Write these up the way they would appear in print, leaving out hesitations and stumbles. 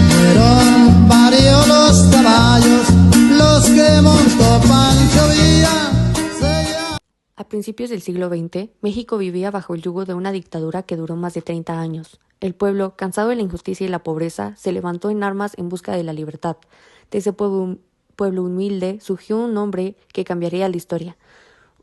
Fueron varios los caballos, los que montó Pancho Villa. A principios del siglo XX, México vivía bajo el yugo de una dictadura que duró más de 30 años. El pueblo, cansado de la injusticia y la pobreza, se levantó en armas en busca de la libertad. De ese pueblo humilde surgió un hombre que cambiaría la historia,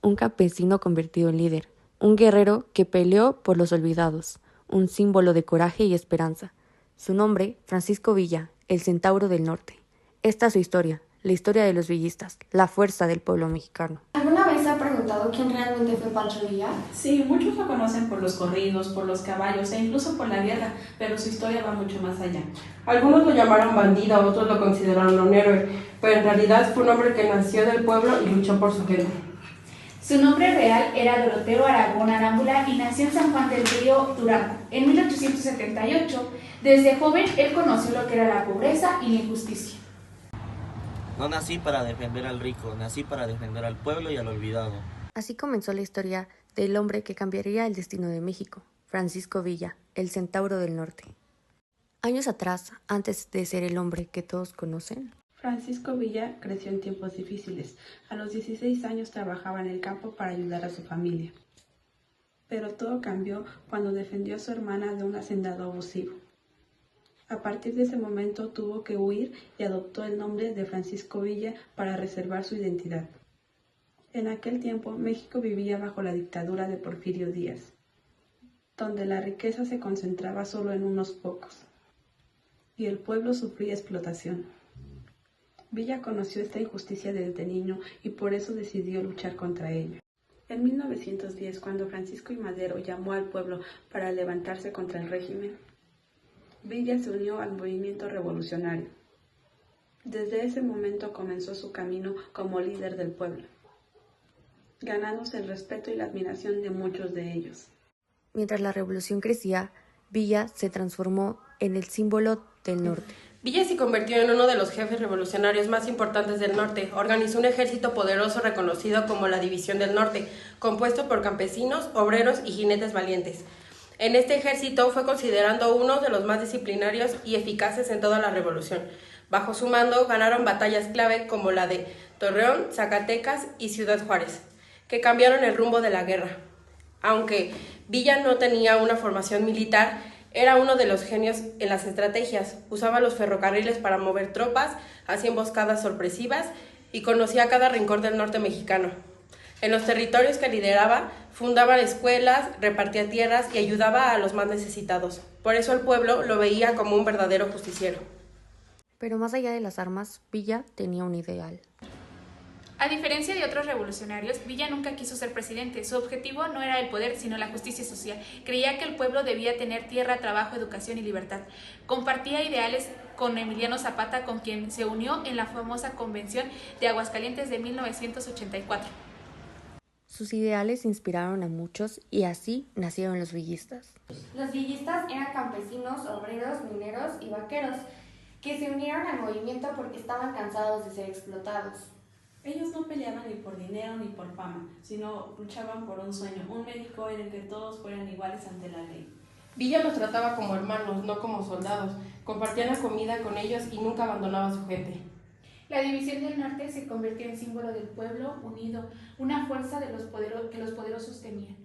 un campesino convertido en líder, un guerrero que peleó por los olvidados, un símbolo de coraje y esperanza. Su nombre, Francisco Villa, el Centauro del Norte. Esta es su historia, la historia de los villistas, la fuerza del pueblo mexicano. ¿Alguna vez se ha preguntado quién realmente fue Pancho Villa? Sí, muchos lo conocen por los corridos, por los caballos e incluso por la guerra, pero su historia va mucho más allá. Algunos lo llamaron bandido, otros lo consideraron un héroe, pero en realidad fue un hombre que nació del pueblo y luchó por su gente. Su nombre real era Doroteo Aragón Arámbula y nació en San Juan del Río, Durango, en 1878. Desde joven, él conoció lo que era la pobreza y la injusticia. No nací para defender al rico, nací para defender al pueblo y al olvidado. Así comenzó la historia del hombre que cambiaría el destino de México, Francisco Villa, el Centauro del Norte. Años atrás, antes de ser el hombre que todos conocen, Francisco Villa creció en tiempos difíciles. A los 16 años trabajaba en el campo para ayudar a su familia. Pero todo cambió cuando defendió a su hermana de un hacendado abusivo. A partir de ese momento tuvo que huir y adoptó el nombre de Francisco Villa para reservar su identidad. En aquel tiempo, México vivía bajo la dictadura de Porfirio Díaz, donde la riqueza se concentraba solo en unos pocos, y el pueblo sufría explotación. Villa conoció esta injusticia desde niño y por eso decidió luchar contra ella. En 1910, cuando Francisco I. Madero llamó al pueblo para levantarse contra el régimen, Villa se unió al movimiento revolucionario. Desde ese momento comenzó su camino como líder del pueblo, ganándose el respeto y la admiración de muchos de ellos. mientras la revolución crecía, Villa se transformó en el símbolo del norte. Villa se convirtió en uno de los jefes revolucionarios más importantes del norte. Organizó un ejército poderoso reconocido como la División del Norte, compuesto por campesinos, obreros y jinetes valientes. En este ejército fue considerado uno de los más disciplinarios y eficaces en toda la revolución. Bajo su mando ganaron batallas clave como la de Torreón, Zacatecas y Ciudad Juárez, que cambiaron el rumbo de la guerra. Aunque Villa no tenía una formación militar, era uno de los genios en las estrategias. Usaba los ferrocarriles para mover tropas, hacía emboscadas sorpresivas y conocía cada rincón del norte mexicano. En los territorios que lideraba, fundaba escuelas, repartía tierras y ayudaba a los más necesitados. Por eso el pueblo lo veía como un verdadero justiciero. Pero más allá de las armas, Villa tenía un ideal. A diferencia de otros revolucionarios, Villa nunca quiso ser presidente. Su objetivo no era el poder, sino la justicia social. Creía que el pueblo debía tener tierra, trabajo, educación y libertad. Compartía ideales con Emiliano Zapata, con quien se unió en la famosa Convención de Aguascalientes de 1984. Sus ideales inspiraron a muchos y así nacieron los villistas. Los villistas eran campesinos, obreros, mineros y vaqueros que se unieron al movimiento porque estaban cansados de ser explotados. Ellos no peleaban ni por dinero ni por fama, sino luchaban por un sueño, un México en el que todos fueran iguales ante la ley. Villa los trataba como hermanos, no como soldados. Compartía la comida con ellos y nunca abandonaba a su gente. La División del Norte se convirtió en símbolo del pueblo unido, una fuerza de que los poderosos tenían.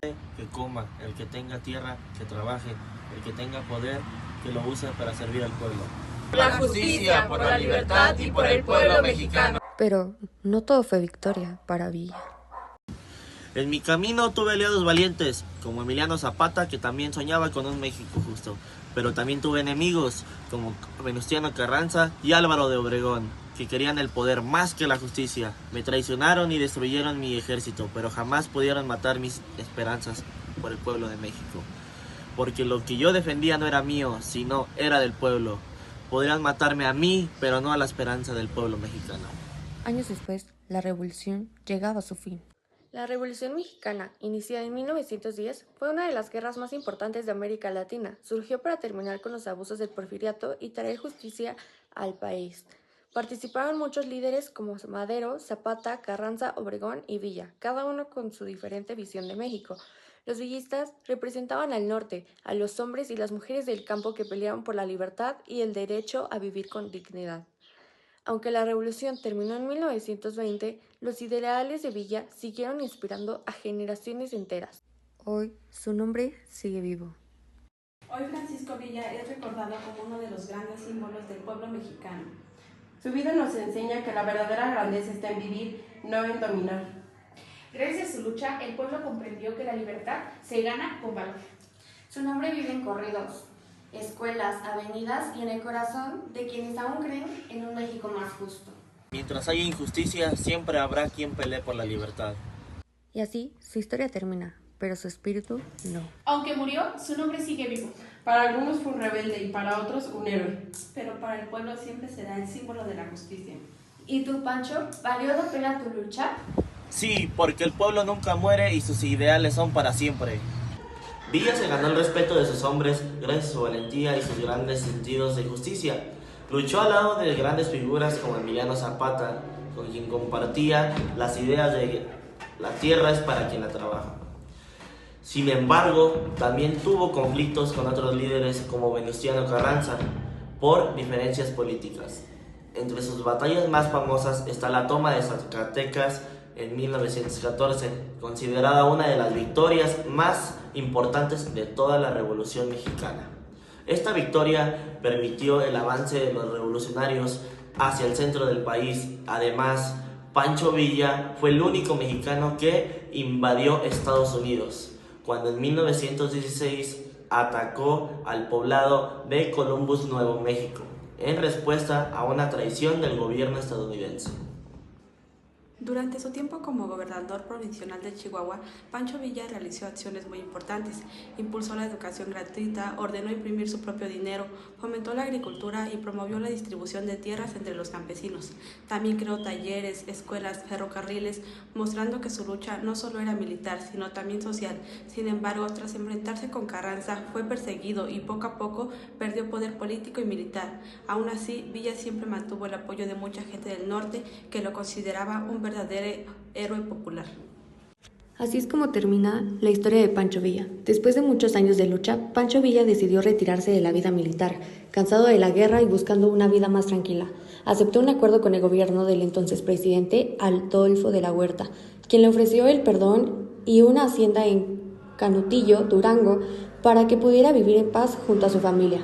Que coma, el que tenga tierra, que trabaje, el que tenga poder, que lo use para servir al pueblo. Por la justicia, por la libertad y por el pueblo mexicano. Pero no todo fue victoria para Villa. En mi camino tuve aliados valientes, como Emiliano Zapata, que también soñaba con un México justo. Pero también tuve enemigos, como Venustiano Carranza y Álvaro de Obregón, que querían el poder más que la justicia. Me traicionaron y destruyeron mi ejército, pero jamás pudieron matar mis esperanzas por el pueblo de México. Porque lo que yo defendía no era mío, sino era del pueblo. Podrían matarme a mí, pero no a la esperanza del pueblo mexicano. Años después, la revolución llegaba a su fin. La Revolución Mexicana, iniciada en 1910, fue una de las guerras más importantes de América Latina. Surgió para terminar con los abusos del porfiriato y traer justicia al país. Participaron muchos líderes como Madero, Zapata, Carranza, Obregón y Villa, cada uno con su diferente visión de México. Los villistas representaban al norte, a los hombres y las mujeres del campo que peleaban por la libertad y el derecho a vivir con dignidad. Aunque la revolución terminó en 1920, los ideales de Villa siguieron inspirando a generaciones enteras. Hoy su nombre sigue vivo. Hoy Francisco Villa es recordado como uno de los grandes símbolos del pueblo mexicano. Su vida nos enseña que la verdadera grandeza está en vivir, no en dominar. Gracias a su lucha, el pueblo comprendió que la libertad se gana con valor. Su nombre vive en corridos, escuelas, avenidas y en el corazón de quienes aún creen en un México más justo. Mientras haya injusticia, siempre habrá quien pelee por la libertad. Y así su historia termina, pero su espíritu no. Aunque murió, su nombre sigue vivo. Para algunos fue un rebelde y para otros un héroe. Pero para el pueblo siempre será el símbolo de la justicia. ¿Y tú, Pancho, valió la pena tu lucha? Sí, porque el pueblo nunca muere y sus ideales son para siempre. Villa se ganó el respeto de sus hombres gracias a su valentía y sus grandes sentidos de justicia. Luchó al lado de grandes figuras como Emiliano Zapata, con quien compartía las ideas de la tierra es para quien la trabaja. Sin embargo, también tuvo conflictos con otros líderes como Venustiano Carranza por diferencias políticas. Entre sus batallas más famosas está la toma de Zacatecas en 1914, considerada una de las victorias más importantes de toda la Revolución Mexicana. Esta victoria permitió el avance de los revolucionarios hacia el centro del país. Además, Pancho Villa fue el único mexicano que invadió Estados Unidos, cuando en 1916 atacó al poblado de Columbus, Nuevo México, en respuesta a una traición del gobierno estadounidense. Durante su tiempo como gobernador provincial de Chihuahua, Pancho Villa realizó acciones muy importantes. Impulsó la educación gratuita, ordenó imprimir su propio dinero, fomentó la agricultura y promovió la distribución de tierras entre los campesinos. También creó talleres, escuelas, ferrocarriles, mostrando que su lucha no solo era militar, sino también social. Sin embargo, tras enfrentarse con Carranza, fue perseguido y poco a poco perdió poder político y militar. Aún así, Villa siempre mantuvo el apoyo de mucha gente del norte que lo consideraba un verdadero héroe popular. Así es como termina la historia de Pancho Villa. Después de muchos años de lucha, Pancho Villa decidió retirarse de la vida militar, cansado de la guerra y buscando una vida más tranquila. Aceptó un acuerdo con el gobierno del entonces presidente Adolfo de la Huerta, quien le ofreció el perdón y una hacienda en Canutillo, Durango, para que pudiera vivir en paz junto a su familia.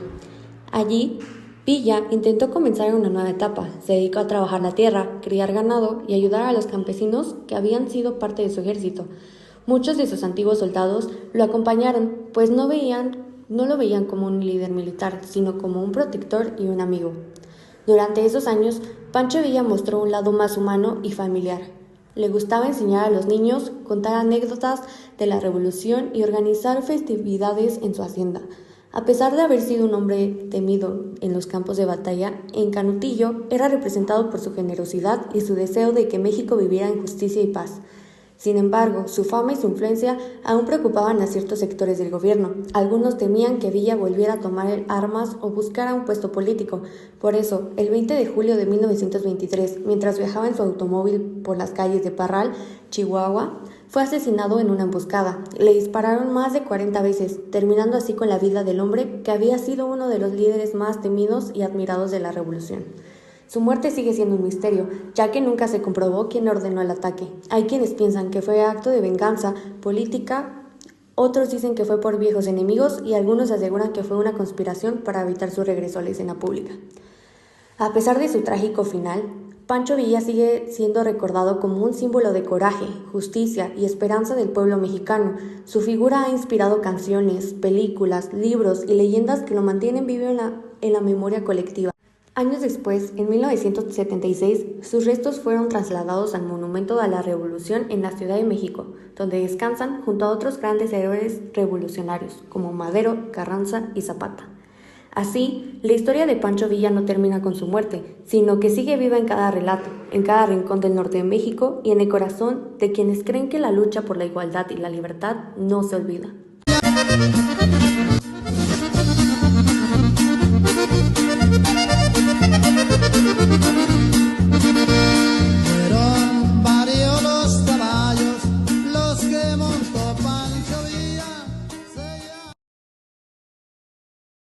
Allí, Villa intentó comenzar una nueva etapa. Se dedicó a trabajar la tierra, criar ganado y ayudar a los campesinos que habían sido parte de su ejército. Muchos de sus antiguos soldados lo acompañaron, pues no lo veían como un líder militar, sino como un protector y un amigo. Durante esos años, Pancho Villa mostró un lado más humano y familiar. Le gustaba enseñar a los niños, contar anécdotas de la revolución y organizar festividades en su hacienda. A pesar de haber sido un hombre temido en los campos de batalla, en Canutillo era representado por su generosidad y su deseo de que México viviera en justicia y paz. Sin embargo, su fama y su influencia aún preocupaban a ciertos sectores del gobierno. Algunos temían que Villa volviera a tomar armas o buscara un puesto político. Por eso, el 20 de julio de 1923, mientras viajaba en su automóvil por las calles de Parral, Chihuahua, fue asesinado en una emboscada. Le dispararon más de 40 veces, terminando así con la vida del hombre que había sido uno de los líderes más temidos y admirados de la revolución. Su muerte sigue siendo un misterio, ya que nunca se comprobó quién ordenó el ataque. Hay quienes piensan que fue acto de venganza política, otros dicen que fue por viejos enemigos y algunos aseguran que fue una conspiración para evitar su regreso a la escena pública. A pesar de su trágico final, Pancho Villa sigue siendo recordado como un símbolo de coraje, justicia y esperanza del pueblo mexicano. Su figura ha inspirado canciones, películas, libros y leyendas que lo mantienen vivo en la memoria colectiva. Años después, en 1976, sus restos fueron trasladados al Monumento a la Revolución en la Ciudad de México, donde descansan junto a otros grandes héroes revolucionarios como Madero, Carranza y Zapata. Así, la historia de Pancho Villa no termina con su muerte, sino que sigue viva en cada relato, en cada rincón del norte de México y en el corazón de quienes creen que la lucha por la igualdad y la libertad no se olvida.